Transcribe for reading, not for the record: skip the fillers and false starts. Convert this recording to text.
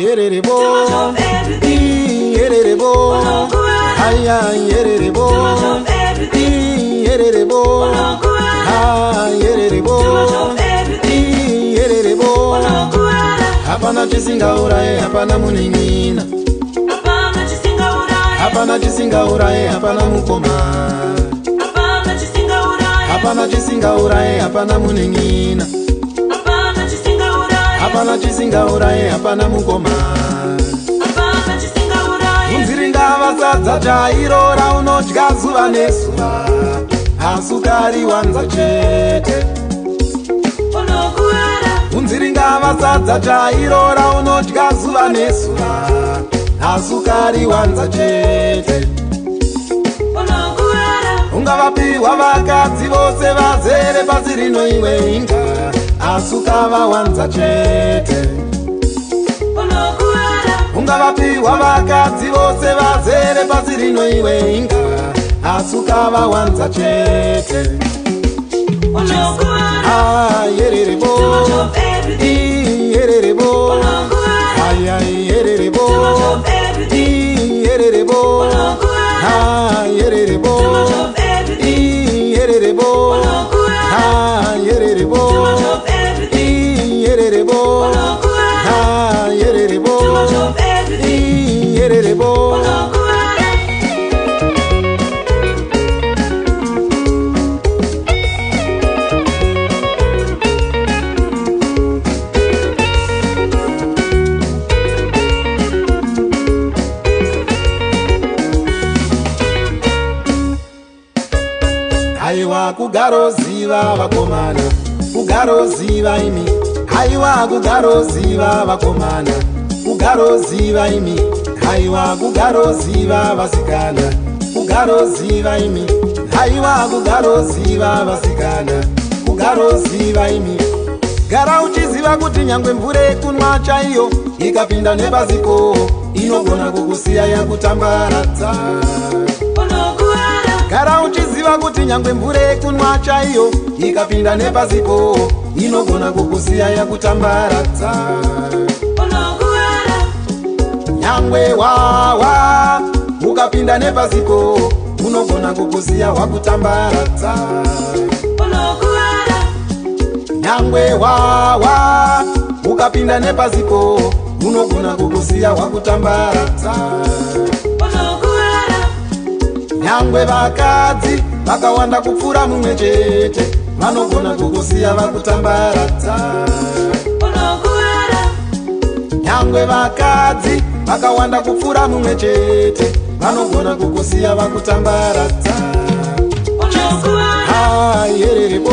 yererebo, yererebo, aya yererebo, yererebo, yererebo, yererebo. Hapana chisingauraye, hapana muningina. Hapana chisingauraye, hapana mukoma. Hapana chisingauraye, hapana muningina. Hapana chisingauraye, hapana mukoma. Unziringa vasadza chairo raunodya zuva nezuva, asukari wanza chete. Unziringa vasadza chairo raunodya zuva nezuva, asukari wanza chete. Ungavapiwa vakadzi vose vazere pasi rino iwe inga, asukava wanza chete. Ungavapiwa vakadzi vose vazere pasi rino iwe inga, asukava wanza chete. Yererebo, yererebo, aya yererebo, yererebo, yererebo, yererebo, yererebo, yererebo, yererebo, yererebo. Haiwa kugaroziva vakomana, kugaroziva imi. Haiwa kugaroziva vakomana, kugaroziva imi. Haiwa kugaroziva vasikana, kugaroziva imi. Haiwa kugaroziva vasikana, kugaroziva imi. Gara uchiziva kuti nyangwe mvura kunwa chaiyo ikapinda nepaziko inogona kukusiya yakutambaradza. Gara uchiziva kuti nyangwe mvura kunwa chaiyo ikapinda nepaziko inogona kukusiya yakutambaradza. Nyangwe wawa ukapinda nepaziko unogona kukusiya wakutambaradza. Nyangwe wawa ukapinda nepaziko unogona kukusiya wakutambaradza. Nyangwe vakadzi vakawanda kupfura mumwe chete vanogona kukusiya vakutambaradza. Nyangwe vakadzi vakawanda kupfura mumwe chete vanogona kukusiya vakutambaradza. Yererebo,